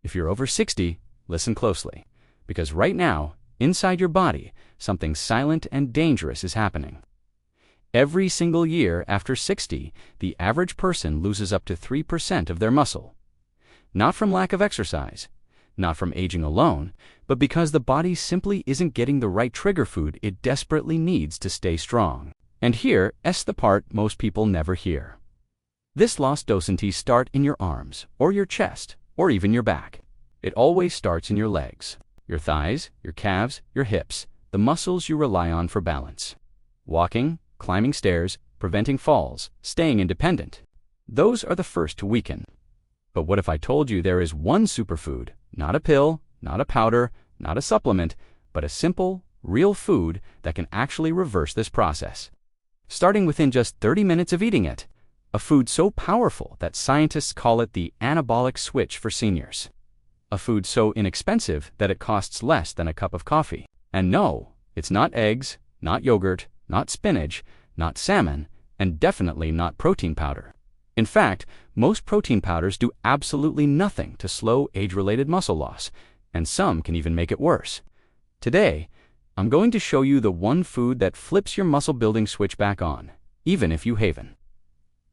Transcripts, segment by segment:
If you're over 60, listen closely, because right now, inside your body, something silent and dangerous is happening. Every single year after 60, the average person loses up to 3% of their muscle. Not from lack of exercise, not from aging alone, but because the body simply isn't getting the right trigger food it desperately needs to stay strong. And here's the part most people never hear. This loss doesn't start in your arms, or your chest, or even your back. It always starts in your legs, your thighs, your calves, your hips, the muscles you rely on for balance. Walking, climbing stairs, preventing falls, staying independent. Those are the first to weaken. But what if I told you there is one superfood, not a pill, not a powder, not a supplement, but a simple, real food that can actually reverse this process? Starting within just 30 minutes of eating it. A food so powerful that scientists call it the anabolic switch for seniors. A food so inexpensive that it costs less than a cup of coffee. And no, it's not eggs, not yogurt, not spinach, not salmon, and definitely not protein powder. In fact, most protein powders do absolutely nothing to slow age-related muscle loss, and some can even make it worse. Today, I'm going to show you the one food that flips your muscle-building switch back on, even if you haven't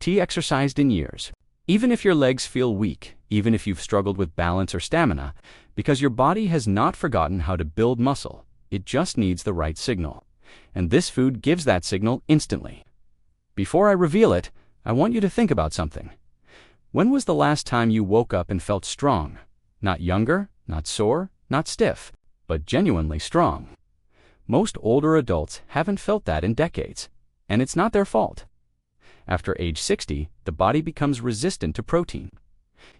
exercised in years. Even if your legs feel weak, even if you've struggled with balance or stamina, because your body has not forgotten how to build muscle, it just needs the right signal. And this food gives that signal instantly. Before I reveal it, I want you to think about something. When was the last time you woke up and felt strong? Not younger, not sore, not stiff, but genuinely strong. Most older adults haven't felt that in decades, and it's not their fault. After age 60, the body becomes resistant to protein.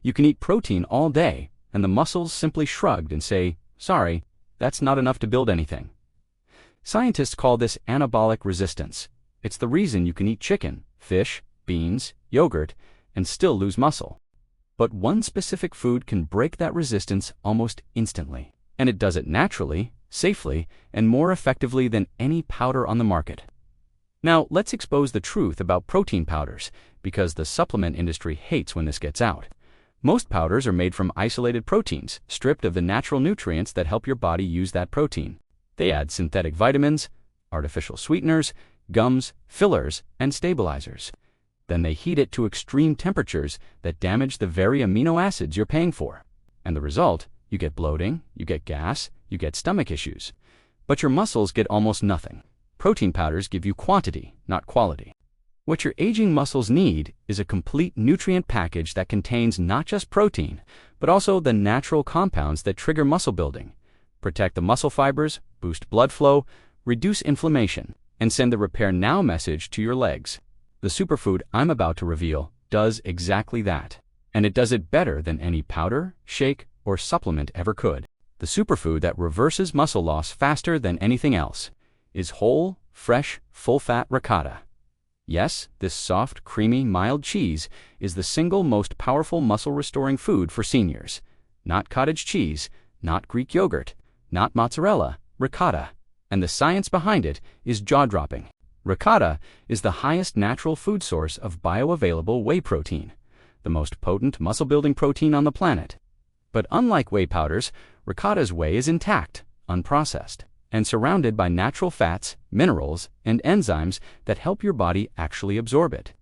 You can eat protein all day, and the muscles simply shrug and say, sorry, that's not enough to build anything. Scientists call this anabolic resistance. It's the reason you can eat chicken, fish, beans, yogurt, and still lose muscle. But one specific food can break that resistance almost instantly. And it does it naturally, safely, and more effectively than any powder on the market. Now, let's expose the truth about protein powders, because the supplement industry hates when this gets out. Most powders are made from isolated proteins, stripped of the natural nutrients that help your body use that protein. They add synthetic vitamins, artificial sweeteners, gums, fillers, and stabilizers. Then they heat it to extreme temperatures that damage the very amino acids you're paying for. And the result, you get bloating, you get gas, you get stomach issues. But your muscles get almost nothing. Protein powders give you quantity, not quality. What your aging muscles need is a complete nutrient package that contains not just protein, but also the natural compounds that trigger muscle building, protect the muscle fibers, boost blood flow, reduce inflammation, and send the repair now message to your legs. The superfood I'm about to reveal does exactly that. And it does it better than any powder, shake, or supplement ever could. The superfood that reverses muscle loss faster than anything else is whole, fresh, full-fat ricotta. Yes, this soft, creamy, mild cheese is the single most powerful muscle-restoring food for seniors. Not cottage cheese, not Greek yogurt, not mozzarella, ricotta. And the science behind it is jaw-dropping. Ricotta is the highest natural food source of bioavailable whey protein, the most potent muscle-building protein on the planet. But unlike whey powders, ricotta's whey is intact, unprocessed, and surrounded by natural fats, minerals, and enzymes that help your body actually absorb it.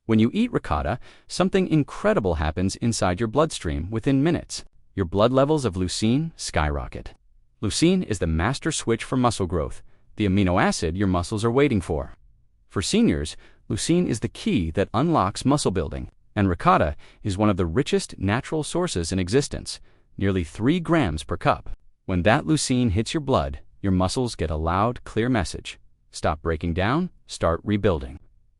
When you eat ricotta, something incredible happens inside your bloodstream within minutes. Your blood levels of leucine skyrocket. Leucine is the master switch for muscle growth, the amino acid your muscles are waiting for. For seniors, leucine is the key that unlocks muscle building, and ricotta is one of the richest natural sources in existence, nearly 3 grams per cup. When that leucine hits your blood, your muscles get a loud, clear message. Stop breaking down, start rebuilding.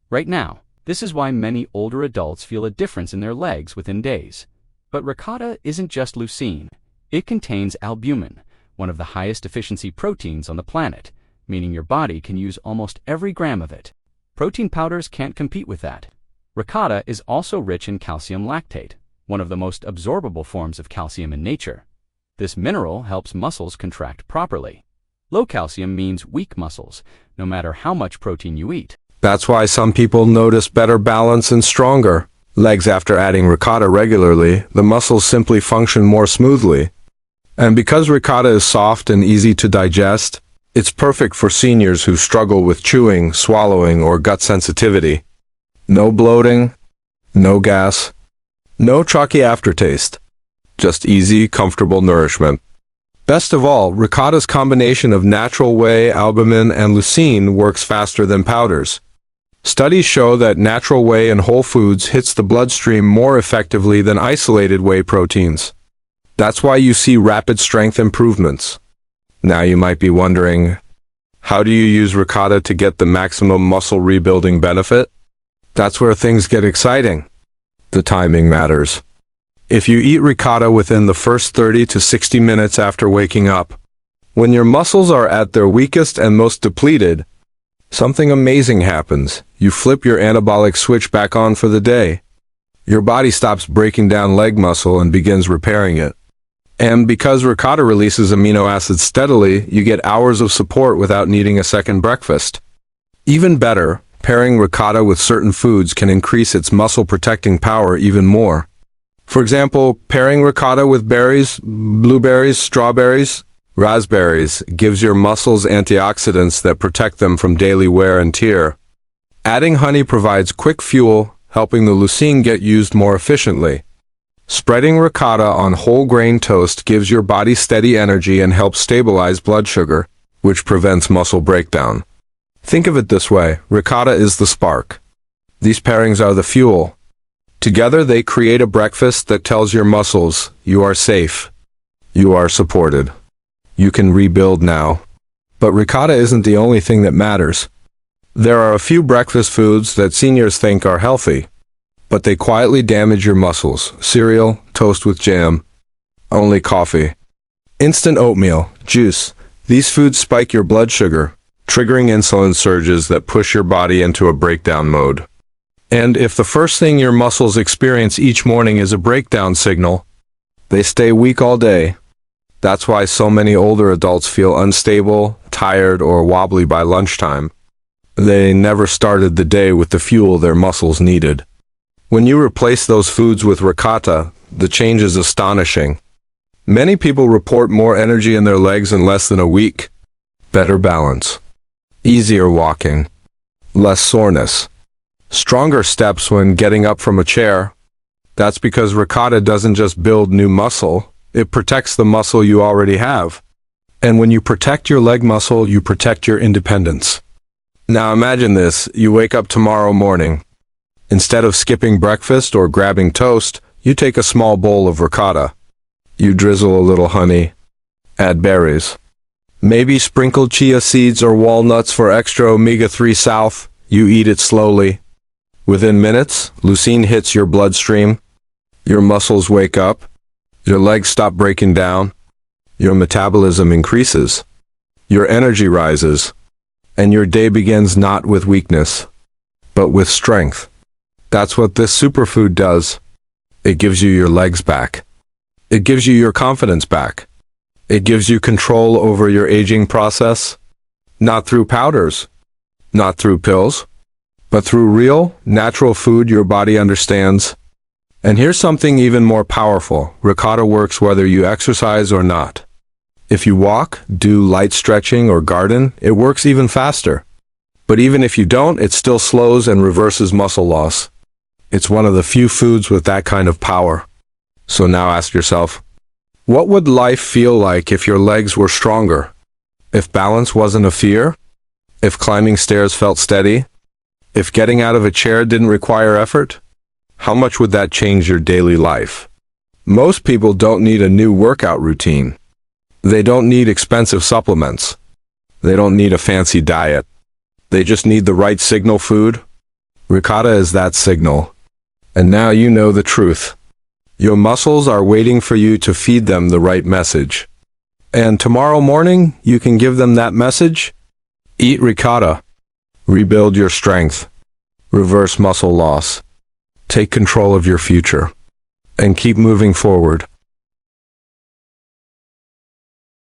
Right now, this is why many older adults feel a difference in their legs within days. But ricotta isn't just leucine. It contains albumin, one of the highest efficiency proteins on the planet, meaning your body can use almost every gram of it. Protein powders can't compete with that. Ricotta is also rich in calcium lactate, one of the most absorbable forms of calcium in nature. This mineral helps muscles contract properly. Low calcium means weak muscles, no matter how much protein you eat. That's why some people notice better balance and stronger. legs after adding ricotta regularly, the muscles simply function more smoothly. And because ricotta is soft and easy to digest, it's perfect for seniors who struggle with chewing, swallowing, or gut sensitivity. No bloating, no gas, no chalky aftertaste. Just easy, comfortable nourishment. Best of all, ricotta's combination of natural whey, albumin, and leucine works faster than powders. Studies show that natural whey in whole foods hits the bloodstream more effectively than isolated whey proteins. That's why you see rapid strength improvements. Now you might be wondering, how do you use ricotta to get the maximum muscle rebuilding benefit? That's where things get exciting. The timing matters. If you eat ricotta within the first 30 to 60 minutes after waking up, when your muscles are at their weakest and most depleted, something amazing happens. You flip your anabolic switch back on for the day. Your body stops breaking down leg muscle and begins repairing it. And because ricotta releases amino acids steadily, you get hours of support without needing a second breakfast. Even better, pairing ricotta with certain foods can increase its muscle protecting power even more. For example, pairing ricotta with berries, blueberries, strawberries, raspberries gives your muscles antioxidants that protect them from daily wear and tear. Adding honey provides quick fuel, helping the leucine get used more efficiently. Spreading ricotta on whole grain toast gives your body steady energy and helps stabilize blood sugar, which prevents muscle breakdown. Think of it this way, ricotta is the spark. These pairings are the fuel. Together they create a breakfast that tells your muscles, you are safe. You are supported. You can rebuild now. But ricotta isn't the only thing that matters. There are a few breakfast foods that seniors think are healthy, but they quietly damage your muscles. Cereal, toast with jam, only coffee. Instant oatmeal, juice. These foods spike your blood sugar, triggering insulin surges that push your body into a breakdown mode. And if the first thing your muscles experience each morning is a breakdown signal, they stay weak all day. That's why so many older adults feel unstable, tired, or wobbly by lunchtime. They never started the day with the fuel their muscles needed. When you replace those foods with ricotta, the change is astonishing. Many people report more energy in their legs in less than a week. Better balance. Easier walking. Less soreness. Stronger steps when getting up from a chair. That's because ricotta doesn't just build new muscle, it protects the muscle you already have. And when you protect your leg muscle, you protect your independence. Now imagine this, you wake up tomorrow morning. Instead of skipping breakfast or grabbing toast, you take a small bowl of ricotta. You drizzle a little honey. Add berries. Maybe sprinkle chia seeds or walnuts for extra omega-3 south. You eat it slowly. Within minutes, leucine hits your bloodstream. Your muscles wake up. Your legs stop breaking down. Your metabolism increases. Your energy rises. And your day begins not with weakness, but with strength. That's what this superfood does. It gives you your legs back. It gives you your confidence back. It gives you control over your aging process. Not through powders, not through pills, but through real, natural food your body understands. And here's something even more powerful. Ricotta works whether you exercise or not. If you walk, do light stretching, or garden, it works even faster. But even if you don't, it still slows and reverses muscle loss. It's one of the few foods with that kind of power. So now ask yourself, what would life feel like if your legs were stronger? If balance wasn't a fear? If climbing stairs felt steady? If getting out of a chair didn't require effort? How much would that change your daily life? Most people don't need a new workout routine. They don't need expensive supplements. They don't need a fancy diet. They just need the right signal food. Ricotta is that signal. And now you know the truth. Your muscles are waiting for you to feed them the right message. And tomorrow morning, you can give them that message. Eat ricotta. Rebuild your strength. Reverse muscle loss. Take control of your future. And keep moving forward.